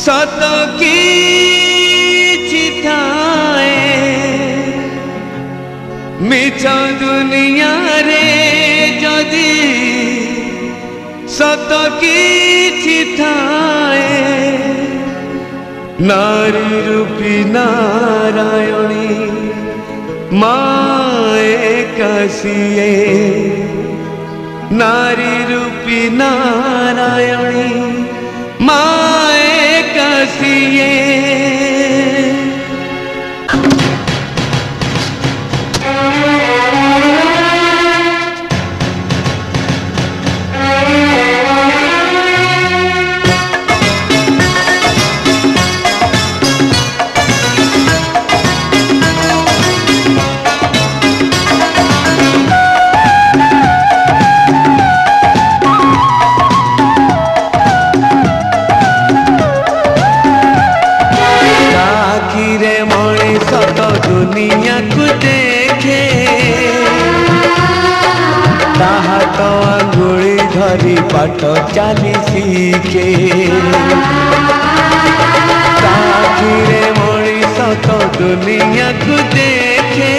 सत की थाए मिछ दुनिया रे जदि सत की थाए नारी रूपी नारायणी माए कसिए नारी रूपी नारायणी माए कसिए दुनिया को देखे ताहा तो अंगुली धरी पाठ चाली सीखे ताखिरे मनीष तो दुनिया को देखे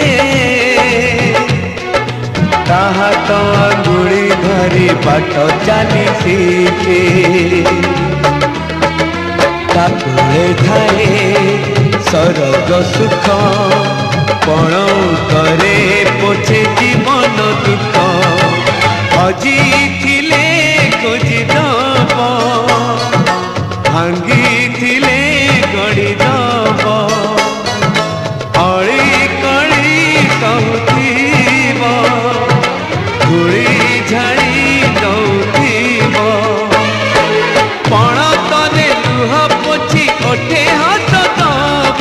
ताहा तो अंगुली धरी पाठ चाली सीखे ताकुले थाए सरग सुख पण करे पोछे जीवन दुख हजी थिले खोजी दब भांगी थिले गड़ी दब अड़ी कड़ी कहूब धूली झाड़ी दौब पण तले लुह पोछी ओठे हाथ दब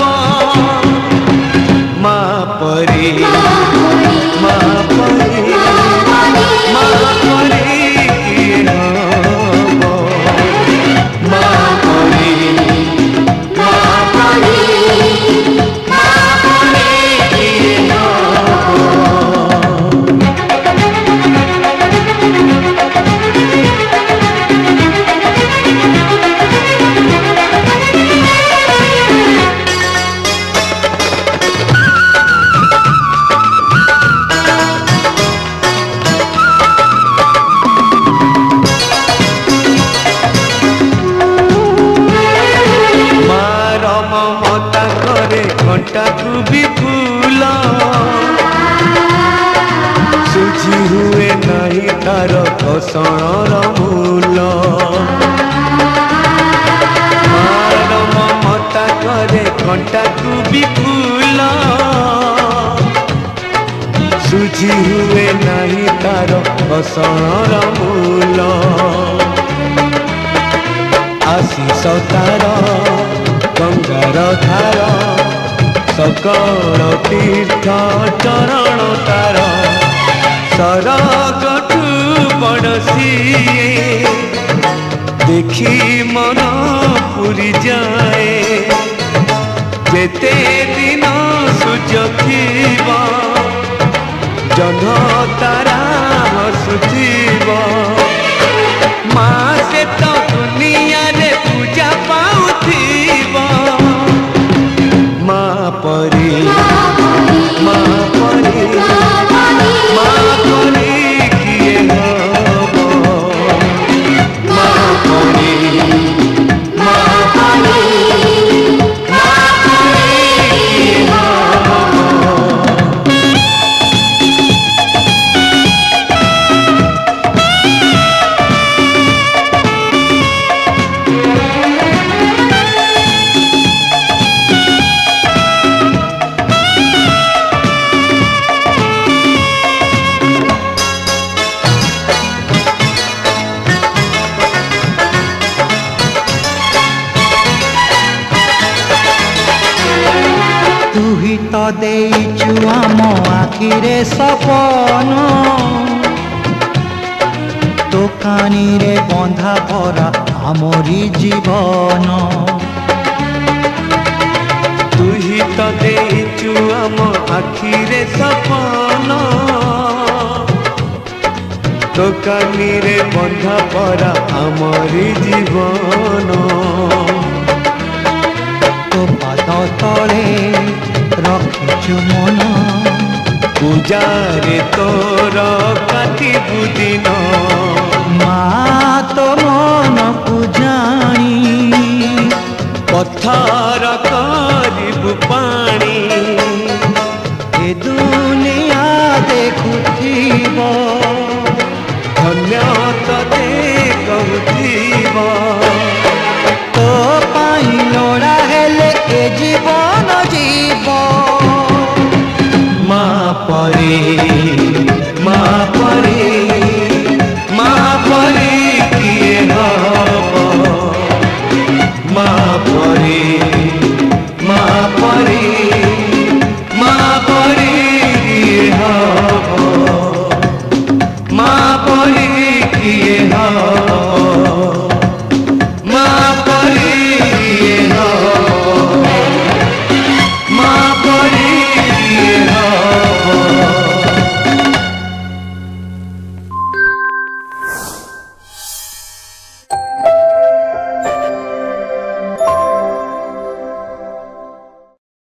माँ परी माँ परी माँ परी किए हब माँ परी माँ परी माँ परी किए घंटाकू भी फूल सुझी हुए नहीं तार घोषण मूल मार ममता करे घंटाकू भी फूल सुझी हुए नहीं तार घोषण मूल आशीष तार गंगार धार सकल तीर्थ चरण तार सरगठू बड़सी देखी मन पूरी जाए जेते दिन सूर्य थीब जह्न तारा हसुथीब माँ से तो दुनिया रे पूजा पाउथीब माँ परी माँ परी माँ परी किए हब माँ परी माँ परी माँ परी किए हब तो देइचु आम आखिरे सपन दोकानी रे बंधा भरा आमरी जीवन तू ही तो देइचु आम आखिरे सपन दोकानी रे बंधा परा आमरी जीवन ଚୁମନ ପୂଜାରେ ତୋର କାଟିବୁ ଦିନ ମା ତ ମନକୁ ଜାଣି ପଥର କରିବୁ ପାଣି ଏ ଦୁନିଆ ଦେଖୁଥିବ ଧନ୍ୟ ତତେ କହୁଥିବ ତୋ ପାଇଁ ଲୋଡ଼ା ହେଲେ ଏ ଜୀବନ ଯିବ ମା ପରି ମା ପରି ମା ପରି କିଏ ହବ ମା ପରି ମା ପରି ମା ପରି କିଏ ହବ